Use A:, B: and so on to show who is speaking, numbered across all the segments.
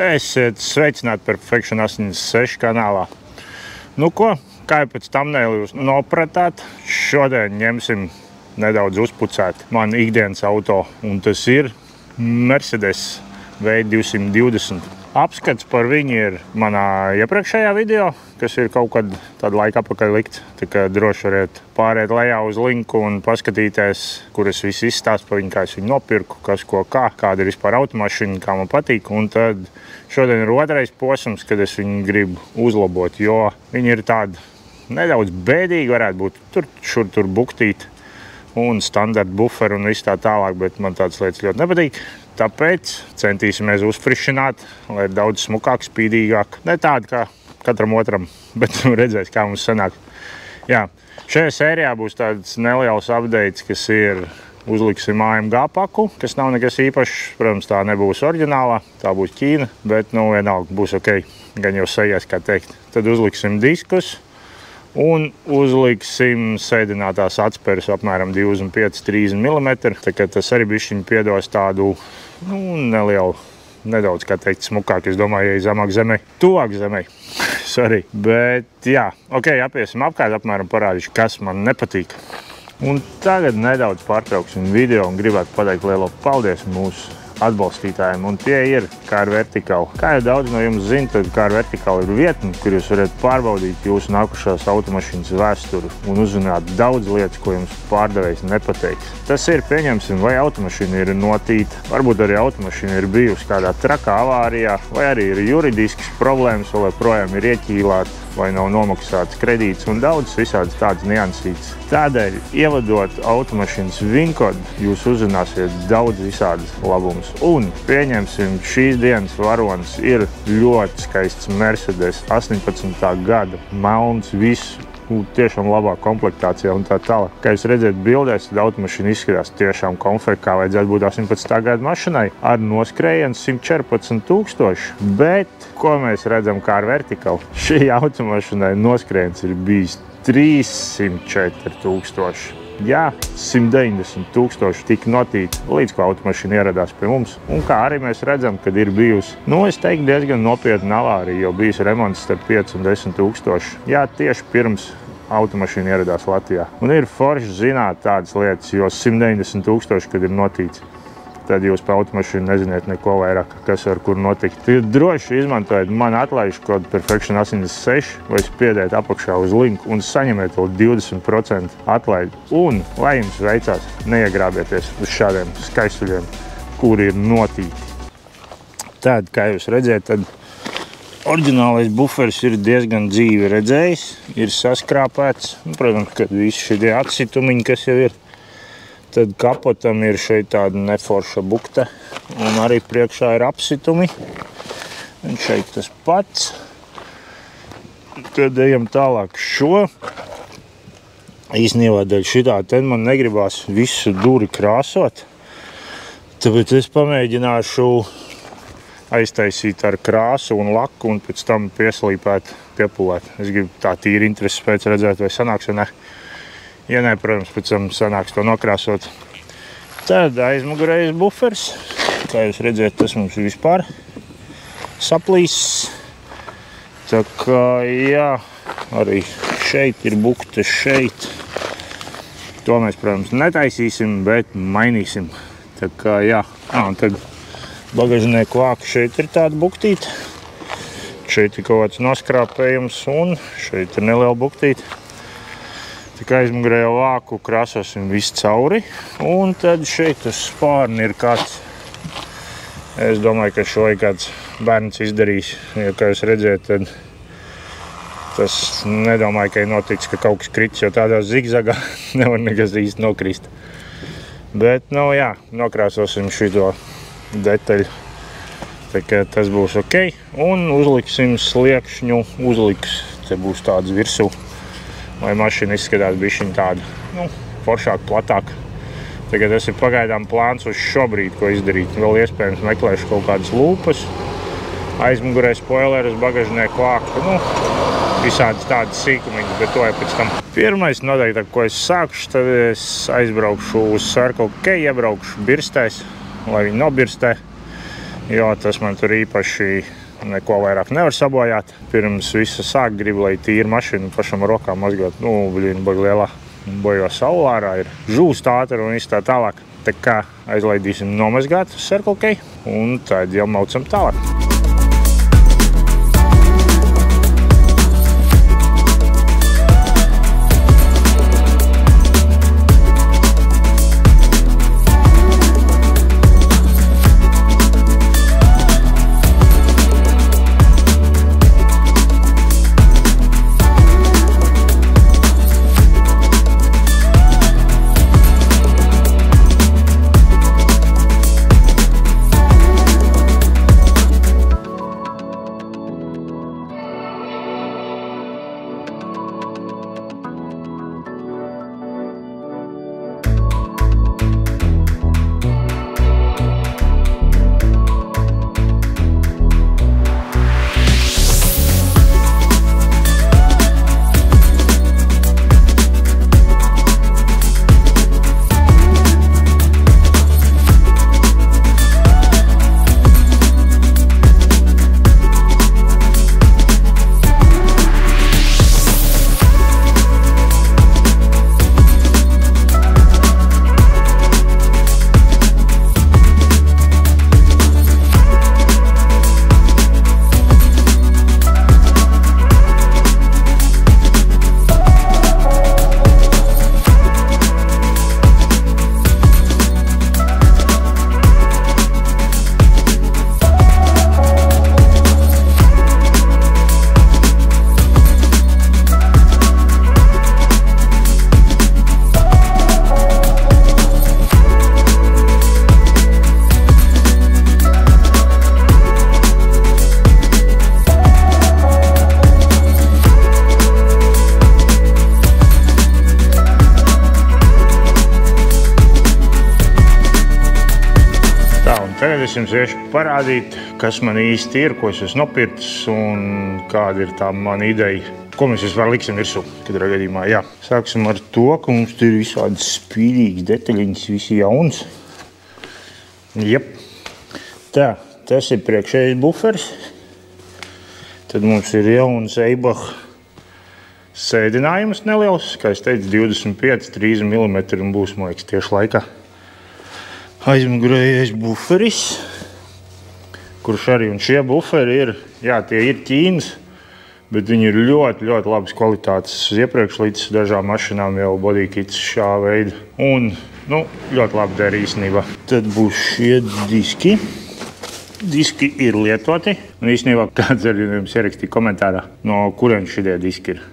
A: Esiet sveicināti Perfection 86 kanālā. Nu ko, kā jau pēc thumbnaila jūs nopratāt, šodien ņemsim nedaudz uzpucēt man ikdienas auto, un tas ir Mercedes V220. Apskats par viņu ir manā iepriekšējā video, kas ir kaut kad tādu laiku apakaļ likt. Tā kā droši variet pāriet lejā uz linku un paskatīties, kur es visu izstāstu par viņu, kā es viņu nopirku, kas ko kā, kāda ir vispār automašīna, kā man patīk. Un tad šodien ir otrais posms, kad es viņu gribu uzlabot, jo viņi ir tādi nedaudz bēdīgi varētu būt. Tur buktīt un standarta buferi un viss tā tālāk, bet man tādas lietas ļoti nepatīk. Tāpēc centīsimies uzfrišināt, lai ir daudz smukāk, spīdīgāk. Ne tādi kā katram otram, bet redzēs, kā mums sanāk. Jā, šajā sērijā būs tāds neliels updates, kas ir uzliksim AMG paku, kas nav nekas īpašs. Protams, tā nebūs oriģinālā, tā būs Ķīna, bet vienalga būs ok, gan jau sajies, kā teikt. Tad uzliksim diskus un uzliksim sēdinātās atspēres apmēram 25–30 mm. Tā kā tas arī bišķiņ piedos tādu nelielu, nedaudz, kā teikt, smukāk. Es domāju, ja zemāk zemē, tuvāk zemē. Sorry. Bet jā, ok, apiesim apkārt, apmēram parādīšu, kas man nepatīk. Un tagad nedaudz pārtrauksim video un gribētu pateikt lielo paldies mūsu atbalstītājiem, un tie ir Car Vertical. Kā jau daudz no jums zina, tad Car Vertical ir vietne, kur jūs varat pārbaudīt jūsu nākušās automašīnas vēsturi un uzzināt daudz lietas, ko jums pārdevējs nepateiks. Tas ir, pieņemsim, vai automašīna ir notīta, varbūt arī automašīna ir bijusi kādā trakā avārijā, vai arī ir juridiskas problēmas, vai projām ir ieķīlāta, vai nav nomaksāts kredīts un daudz visādas tādas niansītas. Tādēļ, ievadot automašīnas vinkodu, jūs uzzināsiet daudz visādas labumus. Un, pieņemsim, šīs dienas varonis ir ļoti skaists Mercedes 18. gada, melns, viss, tiešām labā komplektācijā un tā tālāk. Kā jūs redzat bildēs, tad automašīna izskatās tiešām komforta, kā vajadzētu būt 18. gada mašinai, ar noskrējienu 114 000. Bet, ko mēs redzam Car Vertical? Šī automašīnai noskrējiens ir bijis 304 000. Jā, 190 000 tika notīti, līdz ko automašīna ieradās pie mums. Un kā arī mēs redzam, kad ir bijusi, es teiktu, diezgan nopietna avārija, jo bijis remonts starp 5 un 10 000. Jā, tieši pirms automašīna ieradās Latvijā. Un ir forši zināt tādas lietas, jo 190 000, kad ir notīts, tad jūs pa automašīnu neziniet neko vairāk, kas var kur notikt. Tad droši izmantojiet man atlaižu kodu Perfection 86 vai spiediet apakšā uz linku un saņemiet vēl 20% atlaidi. Un, lai jums veicās, neiegrābieties uz šādiem skaistuļiem, kuri ir notīti. Tad, kā jūs redzēt, tad oriģinālais buferis ir diezgan dzīvi redzējis, ir saskrāpēts. Protams, kad visi šie atsitumiņi, kas jau ir, tad kapotam ir šeit tāda neforša bukte, un arī priekšā ir apsitumi. Un šeit tas pats. Tad ejam tālāk šo. Īstenībā dēļ šitā te man negribās visu duri krāsot, tāpēc es pamēģināšu aiztaisīt ar krāsu un laku un pēc tam pieslīpēt, piepulēt. Es gribu tā tīri intereses pēc redzēt, vai sanāks vai ne. Ja nē, protams, pēc tam sanāks to nokrāsot. Tad aizmugurējais buferis. Kā jūs redzēt, tas mums ir vispār saplīsis. Tā kā, jā, arī šeit ir bukte, šeit. To mēs, protams, netaisīsim, bet mainīsim. Tā kā, jā. Un tad bagažnieku vāka šeit ir tāda buktīte. Šeit ir kaut kāds noskrāpējums un šeit ir neliela buktīte. Tik aizmugurējo vāku krāsosim visu cauri, un tad šeit uz spārni ir kāds. Es domāju, ka šo ir kāds bērns izdarījis, jo, kā jūs redzēt, tad tas nedomāju, ka ir noticis, ka kaut kas krits, jo tādā zigzagā nevar nekas īsti nokrist. Bet, jā, nokrāsosim šito detaļu, tā kā tas būs ok, un uzliksim sliekšņu, te būs tāds virsū. Lai mašīna izskatās bišķiņ tādu, foršāk, platāk. Tagad tas ir pagaidām plāns uz šobrīd, ko izdarīt. Vēl iespējams meklēšu kaut kādas lūpas, aizmugurē spoilerus, bagažnieku vāku, visādas tādas sīkumiņas, bet to jau pēc tam. Pirmais noteikti, ko es sākšu, tad es aizbraukšu uz Circle K, iebraukšu birstēs, lai viņi nobirstē. jo tas man tur īpaši neko vairāk nevar sabojāt. Pirms visa sāk gribu, lai tīra mašīnu pašam rokām mazgot. Baigi lielā bojo saulārā ir žūst ātri un viss tā tālāk. Tā kā aizlaidīsim nomazgāt uz Circle K un tad jau maucam tālāk. Tagad es jums iešu parādīt, kas man īsti ir, ko es esmu nopircis un kāda ir tā mana ideja, ko mēs vispār liksim virsū katrā gadījumā. Jā. Sāksim ar to, ka mums tur ir visādas spīdīgas detaļiņas, visi jauns. Jep. Tā, tas ir priekšējais buferis. Tad mums ir jauns Eibach sēdinājums neliels, kā es teicu, 25-30 mm un būs, man liekas, tieši laikā. Aizmugurējais buferis, kurš arī, un šie buferi ir, jā, tie ir Ķīnas, bet viņi ir ļoti, ļoti labas kvalitātes. Iepriekš līdz dažām mašīnām jau bodykits šā veida. Un, ļoti labi der īstenībā. Tad būs šie diski. Diski ir lietoti. Un īstenībā kāds arī jums ierakstīja komentārā, no kuriem šie diski ir.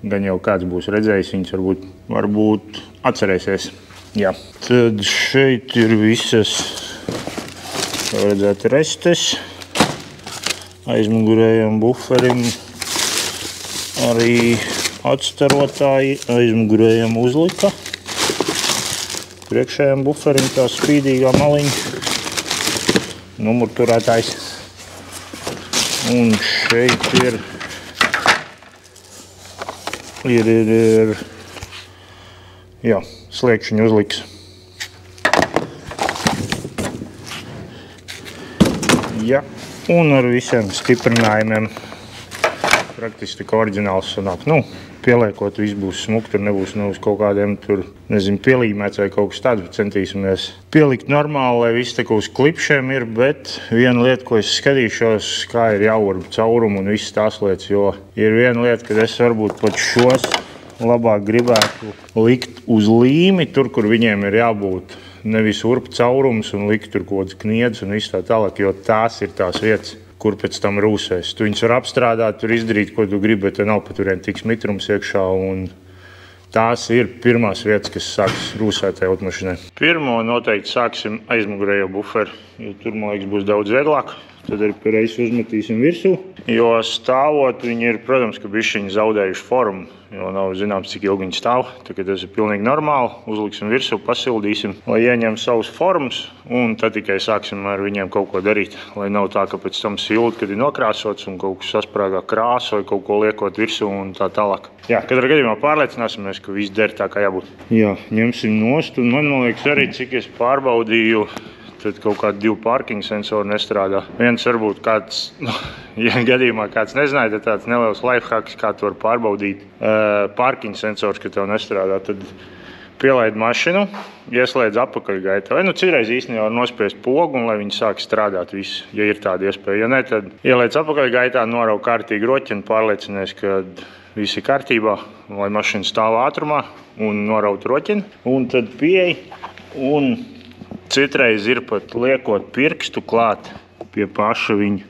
A: Gan jau kāds būs redzējis, viņus varbūt atcerēsies. Jā. Tad šeit ir visas, kā redzēt, restes. Aizmugurējam buferim arī atstarotāji. Aizmugurējam uzlika. Priekšējam buferim tā spīdīgā maliņa. Numurturētājs. Un šeit ir jā, sliekšņu uzliks. Jā, un ar visiem stiprinājumiem praktiski tā kā oriģināls sanāk. Pieliekot, viss būs smuki, tur nebūs uz kaut kādiem tur, pielīmēts vai kaut kas tāds. Centīsimies pielikt normāli, lai viss tā kā uz klipšiem ir, bet viena lieta, ko es skatīšos, kā ir jāurba caurumu un visas tās lietas, jo ir viena lieta, kad es varbūt pat šos labāk gribētu likt uz līmi, tur, kur viņiem ir jābūt nevis urpa caurums un likt tur kaut kāds kniedz un viss tā tālāk, jo tās ir tās vietas, kur pēc tam rūsēs. Tu viņus var apstrādāt, tur izdarīt, ko tu gribi, bet nav pat turien tiks mitrums iekšā un tās ir pirmās vietas, kas sāks rūsēt automašīnai. Pirmo noteikti sāksim aizmugurējo buferu, jo tur, man liekas, būs daudz vieglāk. Tad arī reiz uzmetīsim virsū, jo stāvot viņi ir, protams, ka bišķiņi zaudējuši formu, jo nav zināms, cik ilgi viņi stāv. Tagad tas ir pilnīgi normāli, uzliksim virsū, pasildīsim, lai ieņem savus formas, un tad tikai sāksim ar viņiem kaut ko darīt, lai nav tā, ka pēc tam silti, kad ir nokrāsots un kaut kas sasprāgā krāsu vai kaut ko liekot virsū un tā tālāk. Jā, katrā gadījumā pārliecināsimies, ka viss der tā, kā jābūt. Jā, ņemsim nost, un man liekas arī, cik es pārbaudīju, tad kaut kādi 2 parking sensori nestrādā. Viens varbūt kāds, ja gadījumā kāds nezināja, tad tāds neliels lifehacks, kā tu var pārbaudīt parking sensors, ka tev nestrādā, tad pielaid mašinu, ieslēdz apakaļgaitā. Vai citreiz īstenībā var nospiest pogu, un lai viņi sāk strādāt visu, ja ir tāda iespēja. Ja ne, tad ieliec apakaļgaitā, norauj kārtīgi roķini, pārliecinies, ka viss ir kārtībā, lai mašina stāv ātrumā un noraut roķini. Un tad pieej, un citreiz ir pat liekot pirkstu klāt pie paša viņu.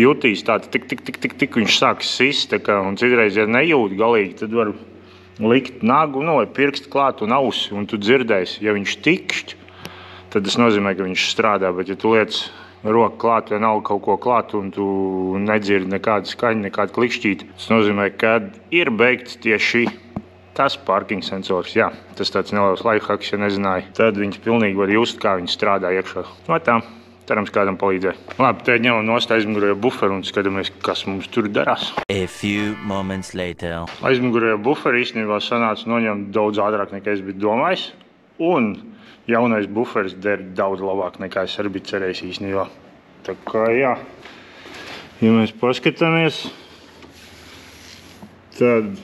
A: Jutīs tāds tik, viņš sāk sist, un citreiz, ja nejūt galīgi, tad var likt nagu, vai pirkstu klāt un ausi, un tu dzirdēsi, ja viņš tikšķ, tad tas nozīmē, ka viņš strādā, bet ja tu liec roku klāt, vienalga kaut ko klāt, un tu nedzirdi nekādu skaņu, nekādu klikšķīti, tas nozīmē, ka ir beigts tieši tas parking sensors. Jā, tas tāds neliels lifehacks, ja nezināja. Tad viņš pilnīgi var just, kā viņš strādā iekšā. No tā. Cerams, kādam palīdzēja. Labi, te ņemam nost aizmugurējo buferu un skatāmies, kas mums tur darās.
B: A few moments later.
A: Aizmugurējo buferu īstenībā sanāca noņemt daudz ātrāk, nekā es biju domājis. Un jaunais buferis der daudz labāk, nekā es arī biju cerējis īstenībā. Tā kā jā, ja mēs paskatāmies, tad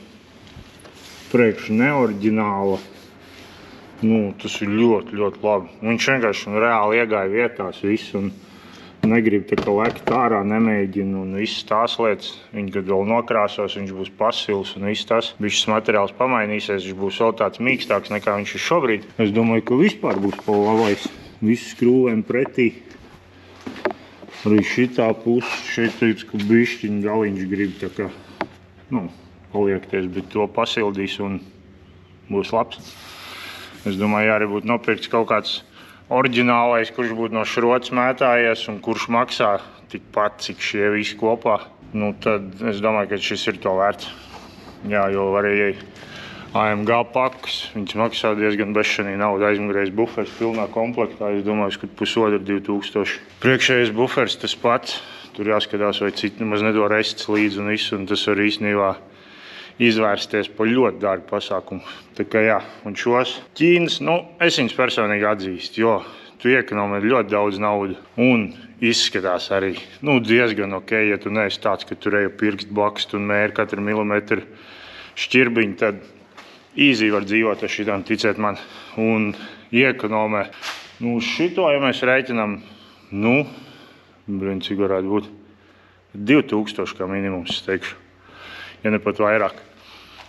A: priekš neoriģināla. Tas ir ļoti, ļoti labi. Viņš vienkārši reāli iegāja vietās visu un negrib tā kā lekt ārā, nemēģina un visas tās lietas. Viņi, kad vēl nokrāsos, viņš būs pasils un viss tas. Bišķis materiāls pamainīsies, viņš būs vēl tāds mīkstāks nekā viņš ir šobrīd. Es domāju, ka vispār būs labais. Viss skrūvēm pretī. Arī šitā puse, šeit teicu, ka bišķiņ galiņš grib tā kā, paliekties, bet to pasildīs un būs labs. Es domāju, ja arī būtu nopirkts kaut kāds oriģinālais, kurš būtu no šrots mētājies un kurš maksā tikpat, cik šie visi kopā, tad es domāju, ka šis ir to vērts. Jā, jo arī AMG pakas, viņas maksā diezgan bezšanī naudu, aizmugurējais buferis pilnā komplektā, es domāju, ka 1500–2000. Priekšējais buferis tas pats, tur jāskatās, vai citi nemaz nedod restes līdz un visu, un tas var īstenībā izvērsties pa ļoti dārgu pasākumu. Tā kā jā, un šos Ķīnas, es viņus personīgi atzīstu, jo tu iekonomē ļoti daudz naudu un izskatās arī, diezgan ok, ja tu neesi tāds, ka tu reju pirkstu bakstu un mēri katru milimetru šķirbiņu, tad easy var dzīvot ar šitām, ticiet man, un iekonomē. Šito, ja mēs reiķinām, cik varētu būt 2000 kā minimums, es teikšu. Ja ne pat vairāk.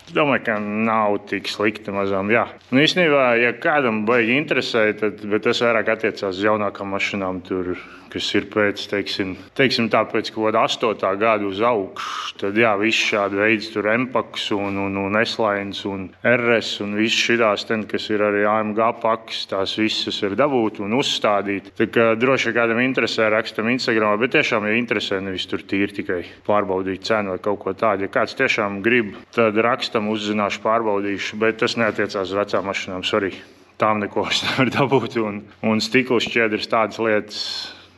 A: Es domāju, ka nav tik slikti mazām, jā. Īstenībā, ja kādam baigi interesē, bet tas vairāk attiecās uz jaunākām mašinām, tur, kas ir pēc, teiksim tā, pēc kaut kāda 8. gada uz augšu, tad jā, viss šādi veids, tur M-paks un S-lines un RS un viss šitās, kas ir arī AMG pakas, tās visas ir dabūt un uzstādīt. Tā kā droši kādam interesē, rakstam Instagramā, bet tiešām, ja interesē, nevis tur tīri tikai pārbaudīt cenu vai kaut ko tādu. Ja kāds tiešām grib, tad rakstam, uzzināšu, pārbaudīšu, bet tas neatiecās uz vecām mašinām, sorry. Tām neko vairs nevar dabūt un stikla šķiedras tādas lietas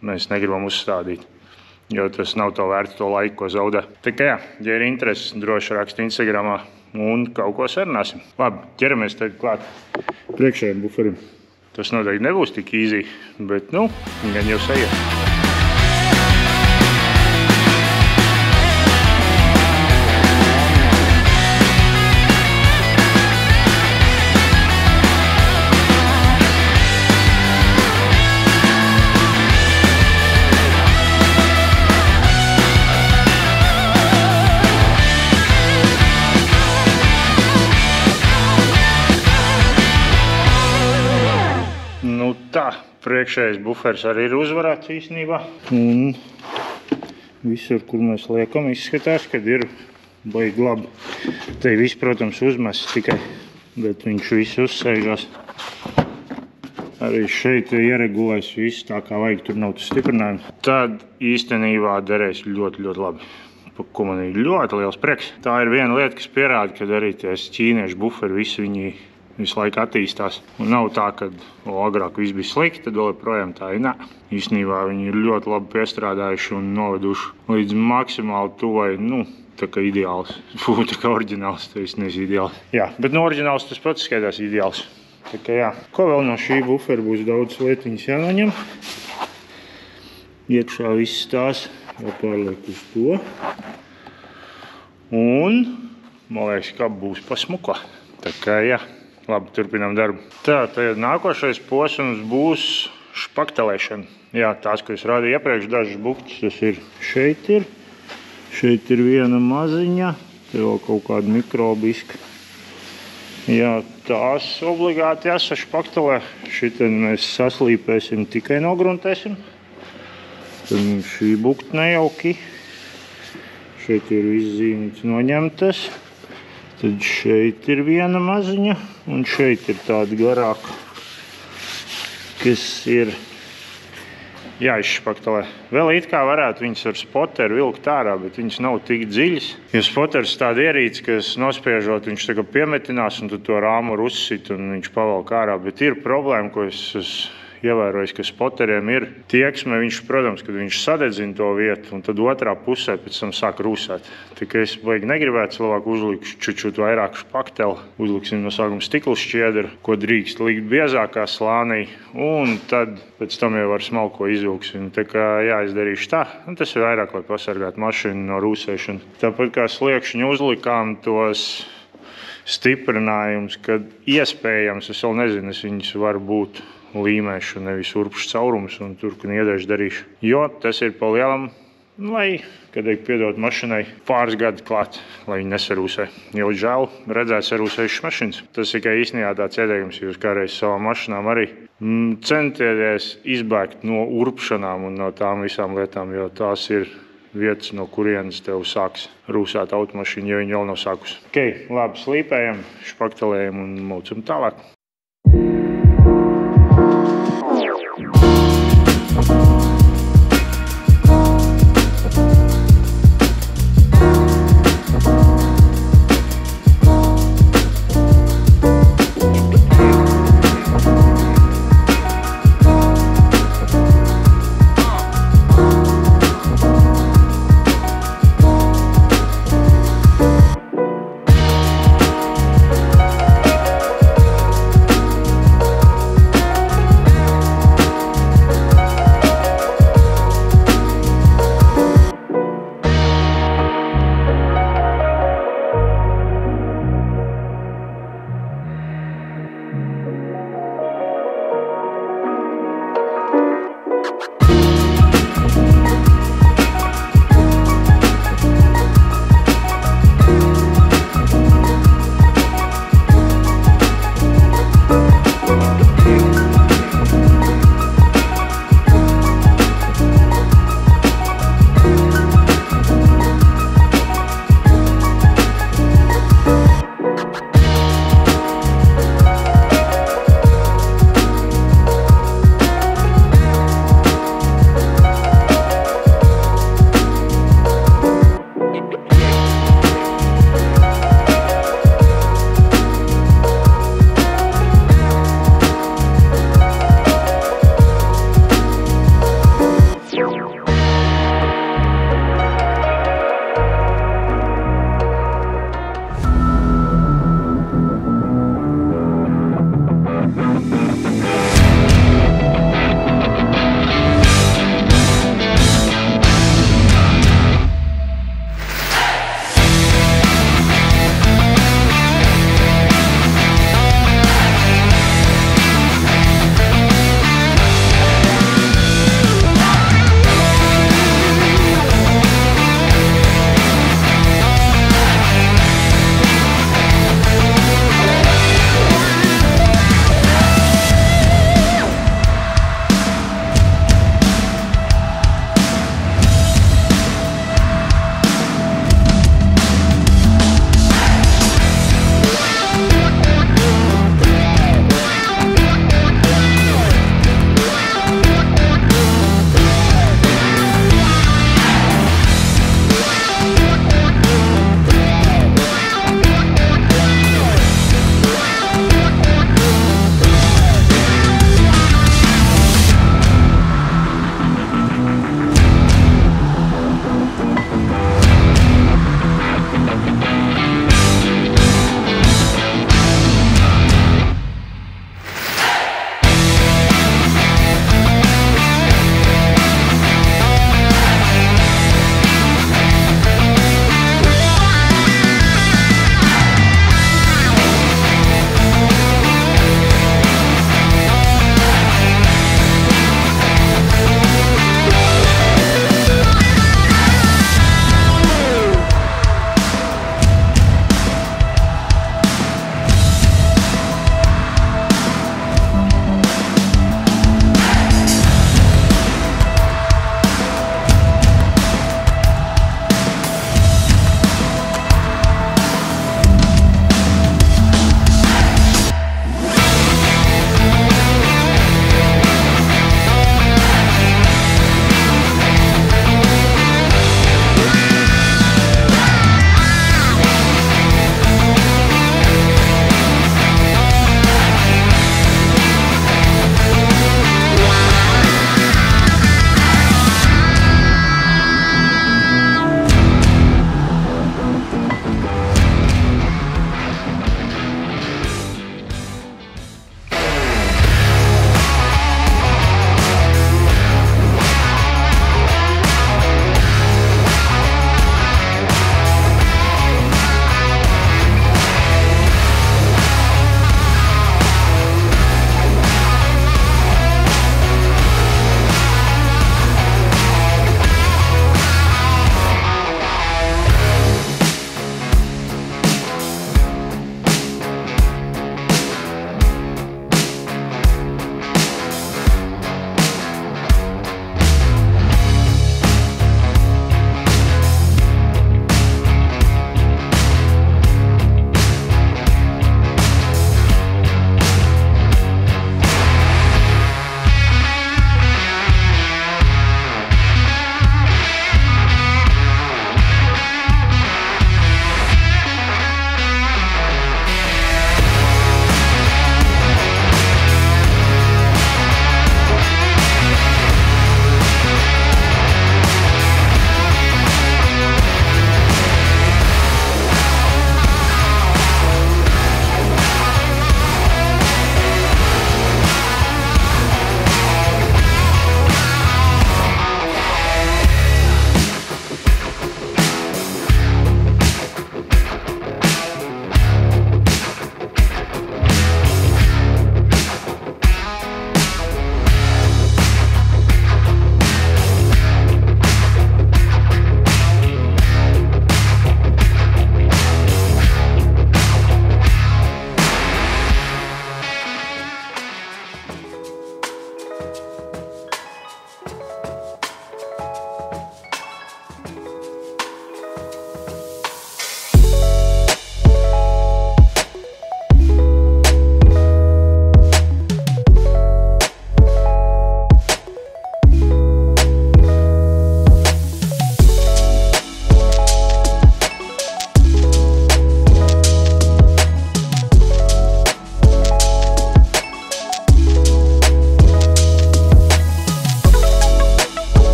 A: mēs negribam uzstādīt, jo tas nav to vērts to laiku, ko zaudē. Tā kā jā, ja ir interesi, droši raksti Instagramā un kaut ko sarunāsim. Labi, ķeramies tagad klāt priekšējiem buferim. Tas noteikti nebūs tik easy, bet gan jau sajiet. Tā, priekšējais buferis arī ir uzvarēts īstenībā. Un visur, kur mēs liekam, izskatās, kad ir baigi labi. Te viss, protams, uzmests tikai, bet viņš viss uzsēžās. Arī šeit ieregulēs viss tā, kā vajag, tur nav tas stiprinājums. Tad īstenībā derēs ļoti, ļoti labi. Pa ko man ir ļoti liels prieks. Tā ir viena lieta, kas pierāda, kad arī ties ķīniešu buferi visi viņi visu laiku attīstās. Un nav tā, ka agrāk viss bija slikti, tad vēl projām tā ir nē. Īstenībā viņi ir ļoti labi piestrādājuši un noveduši līdz maksimāli tuvai, tā kā ideāls. Tā kā oriģināls, tas nevis ideāls. Jā, bet oriģināls tas pats skaitās ideāls. Tā kā jā. Ko vēl no šī bufera būs daudz lietiņas jānoņem. Iekšā viss tās jāpārliek uz to. Un, man liekas, ka būs pasmuko. Tā kā jā, labi, turpinām darbu. Tā, tad nākošais posms būs špaktelēšana. Jā, tās, ko es rādīju iepriekš, dažas buktas, tas ir. Šeit ir viena maziņa, te vēl kaut kāda mikrobiska. Jā, tās obligāti jāsašpaktelē. Šitien mēs saslīpēsim, tikai nogruntēsim. Tad mums šī bukta nejauki. Šeit ir viss zīmīts noņemtas. Tad šeit ir viena maziņa un šeit ir tāda garāka, kas ir jāizšpaktelē. Vēl it kā varētu viņas ar spoteru vilkt ārā, bet viņas nav tik dziļas. Jo spoters tāda ierīce, kas nospiežot, viņš tā kā piemetinās un tu to rāmuru uzsit un viņš pavalk ārā. Bet ir problēma, ko es ievērojis, ka spoteriem ir tieksme. Viņš, protams, kad viņš sadedzina to vietu un tad otrā pusē pēc tam sāk rūsēt. Tikai es baigi negribētu cilvēku uzlikt čučut vairāk špakteli. Uzliksim no sākuma stikla šķiedru, ko drīkst likt biezākā slānī. Un tad pēc tam jau ar smalko izvilksim. Tā kā jāizdarīšu tā. Un tas ir vairāk, lai pasargātu mašīnu no rūsēšana. Tāpat kā sliekšņu uzlikām tos stiprinājumus, kad iespējams, es vēl nezinu, es viņus varu būt līmēšu, nevis urpšu caurums un tur, kad iedēšu darīšu. Jo tas ir pa lielam, lai, kad tiek piedot mašinai pāris gadi klāt, lai viņi nesarūsē. Jo žēl redzēt sarūsējušas mašīnas. Tas tikai īstenībā tāds ieteikums, jūs kādreiz savām mašīnām arī centieties izbēgt no urpšanām un no tām visām lietām, jo tās ir vietas, no kurienes tev sāks rūsēt automašīnu, ja viņi vēl nav sākusi. Ok, labi, slīpējam, špaktelējam un mūcam tālāk.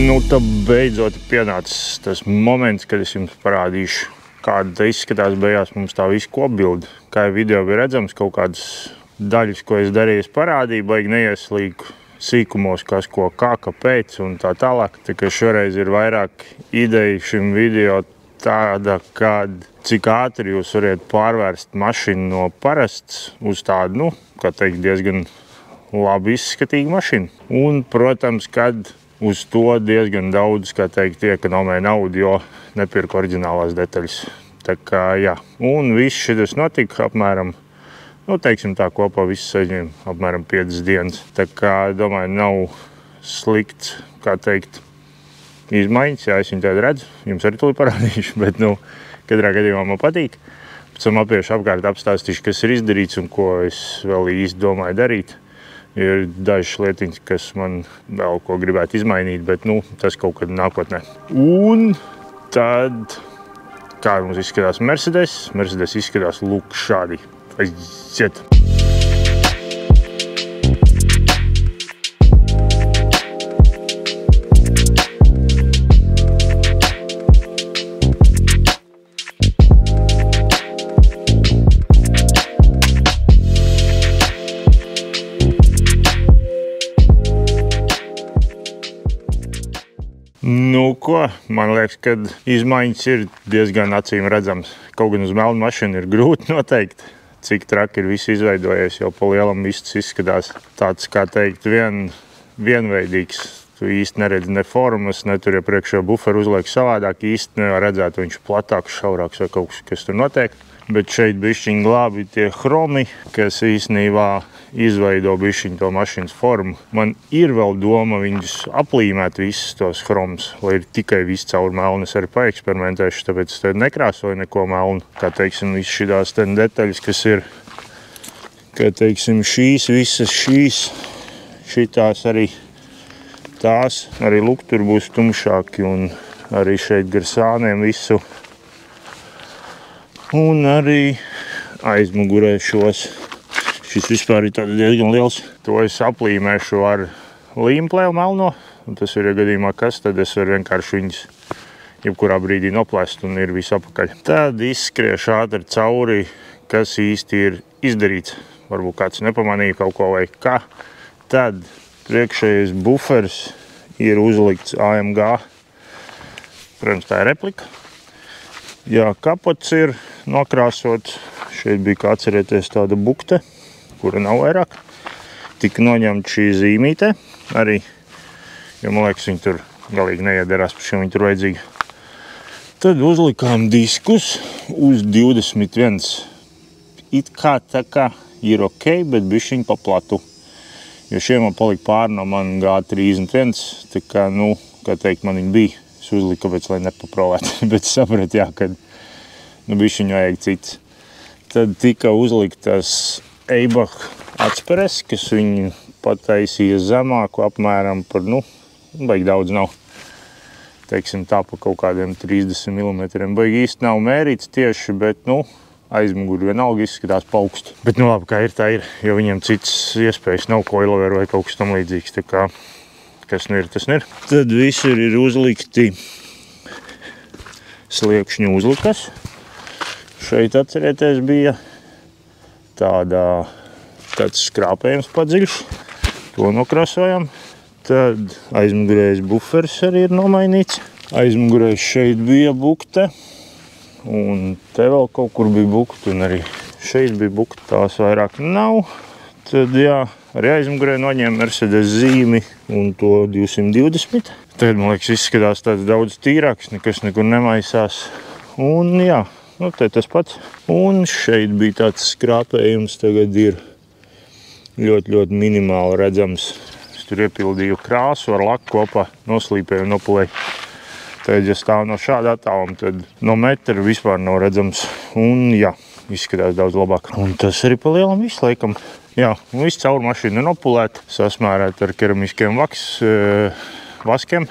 A: Nu, tad beidzot pienācis tas moments, kad es jums parādīšu, kāda tā izskatās beigās mums tā visu kopbildi. Kā jau video bija redzams, kaut kādas daļas, ko es darīju, es parādīju, baigi neieslīgu sīkumos, kas ko kā, kāpēc un tā tālāk. Tā kā šoreiz ir vairāk ideja šim video tāda, kad cik ātri jūs variet pārvērst mašīnu no parasts uz tādu, nu, kā teikt, diezgan labi izskatīgu mašīnu. Un, protams, kad uz to diezgan daudz, kā teikt, iekonomē naudu, jo nepirku oriģinālās detaļas. Tā kā, jā. Un viss šitas notika apmēram, nu, teiksim tā, kopā viss aizņem apmēram 5 dienas. Tā kā, domāju, nav slikts, kā teikt, izmaiņas. Jā, es viņu tādu redzu, jums arī tūlīt parādīšu, bet, nu, katrā gadījumā man patīk. Pēc tam apiešu apkārt apstāstīšu, kas ir izdarīts un ko es vēl īsti domāju darīt. Ir dažas lietiņas, kas man vēl ko gribētu izmainīt, bet, nu, tas kaut kad nākotnē. Un tad, kā mums izskatās Mercedes? Mercedes izskatās lūk šādi. Aiziet! Nu, ko? Man liekas, ka izmaiņas ir diezgan acīm redzams. Kaut gan uz melnu mašīnu ir grūti noteikt, cik traki ir viss izveidojies, jo pa lielam viss izskatās tāds, kā teikt, vienveidīgs. Tu īsti neredzi ne formas, ne tur, ja priekšējo buferu uzliek savādāk, īsti nevar redzēt, viņš platāks, šaurāks vai kaut kas tur notiek. Bet šeit bišķiņ glābi tie hromi, kas īstenībā izveido bišķiņ to mašīnas formu. Man ir vēl doma viņus aplīmēt visus tos hromus, lai ir tikai viss caur melnu. Es arī paeksperimentēšu, tāpēc es nekrāsoju neko melnu. Kā teiksim, viss šitās ten detaļas, kas ir, kā teiksim, visas šīs, šitās arī tās, arī luk tur būs tumšāki un arī šeit gar sāniem visu. Un arī aizmugurē šos. Šis vispār ir tāds diezgan liels. To es aplīmēšu ar līmplēlu melno. Un tas ir, ja gadījumā kas, tad es varu vienkārši viņus jebkurā brīdī noplēst un ir viss apakaļ. Tad izskriešu ātri cauri, kas īsti ir izdarīts. Varbūt kāds nepamanīja kaut ko vai kā. Tad priekšējais bufers ir uzlikts AMG. Protams, tā ir replika. Jā, kapots ir nokrāsots. Šeit bija, kā atcerieties, tāda bukte, kura nav vairāk. Tika noņemta šī zīmīte arī, jo man liekas, viņi tur galīgi neiederās, par šiem viņi tur vajadzīgi. Tad uzlikām diskus uz 21. It kā tā kā ir ok, bet bišķiņ pa platu. Jo šiem man palika pāri no man G31, tā kā, nu, kā teikt, man viņi bija. Es uzliku, kāpēc, lai nepaprovētu, bet sapratu, jā, kad nu, bišķiņ vajag cits. Tad tika uzliktas Eibach atsperes, kas viņi pataisīja zemāku apmēram par, nu, baigi daudz nav. Teiksim tā, pa kaut kādiem 30 mm. Baigi īsti nav mērīts tieši, bet, nu, aizmuguri vienalga izskatās paukstu. Bet, nu, labi, kā ir, tā ir, jo viņiem cits iespējas nav coilover vai kaut kas tam līdzīgs, tā kā kas nu ir, tas nu ir. Tad visur ir uzlikti sliekšņu uzlikas. Šeit, atcerieties, bija tāds skrāpējums padziļš. To nokrasojam. Tad aizmugurējais buferis arī ir nomainīts. Aizmugurējais šeit bija bukte. Un te vēl kaut kur bija bukte. Un arī šeit bija bukte. Tās vairāk nav. Tad, jā, arī aizmugurē noņēma Mercedes zīmi un to 220. Tagad, man liekas, izskatās tāds daudz tīrāks, nekas nekur nemaisās. Un, jā, nu, te tas pats. Un šeit bija tāds skrāpējums, tagad ir ļoti minimāli redzams. Es tur iepildīju krāsu ar laku kopā, noslīpēju un nopulēju. Tagad, ja stāv no šāda attāluma, tad no metra vispār nav redzams. Un, jā, izskatās daudz labāk. Un tas arī pa lielam viss, laikam. Jā, un viss caur mašīnu nopulēt, sasmērēt ar keramiskiem vaskiem.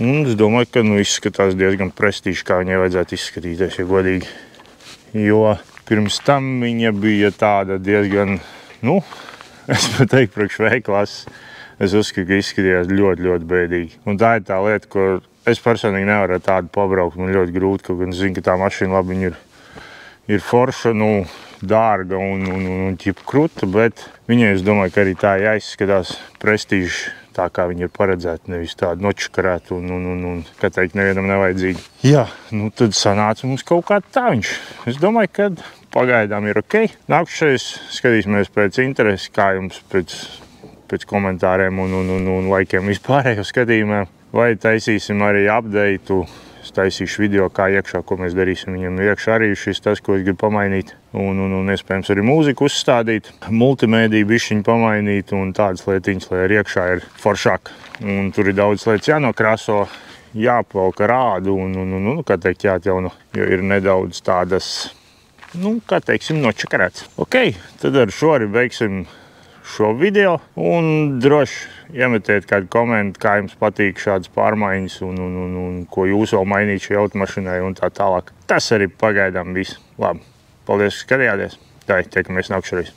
A: Un es domāju, ka nu izskatās diezgan prestīži, kā viņai vajadzētu izskatīties, ja godīgi. Jo pirms tam viņa bija tāda diezgan, nu, es pat teiktu, priekš V klases, Es uzskatu, ka izskatījās ļoti, ļoti bēdīgi. Un tā ir tā lieta, ko es personīgi nevaru tādu pabraukt. Man ļoti grūti, kaut gan zinu, ka tā mašīna labi ir forša, dārga un ķipa kruta, bet viņai, es domāju, ka arī tā jāizskatās prestīži, tā kā viņa ir paredzēta, nevis tāda nočakarēta un kā teikt, nevienam nevajadzīga. Jā, tad sanāca mums kaut kā tā viņš. Es domāju, ka pagaidām ir ok. Nākušais skatīsimies pēc interesi, kā jums pēc komentāriem un laikiem vispārējo skatījumā. Vai taisīsim arī update-u. Es taisīšu video, kā iekšā, ko mēs darīsim. Viņam iekšā arī šis tas, ko es gribu pamainīt. Un iespējams arī mūziku uzstādīt. Multimēdiju bišķiņu pamainīt un tādas lietiņas, lai arī iekšā ir foršāk. Un tur ir daudz lietas jānokrāso, jāpauka rādu un kā teikt, jāatjauno. Jo ir nedaudz tādas, kā teiksim, nočakarēts. Ok, tad ar šo arī beigsim šo video un droši iemetiet kādu komentu, kā jums patīk šādas pārmaiņas un ko jūs vēl mainīt šī automašīnai un tā tālāk. Tas arī pagaidām viss. Labi, paldies, ka skatījāties. Tā, tiekamies nākamšreiz.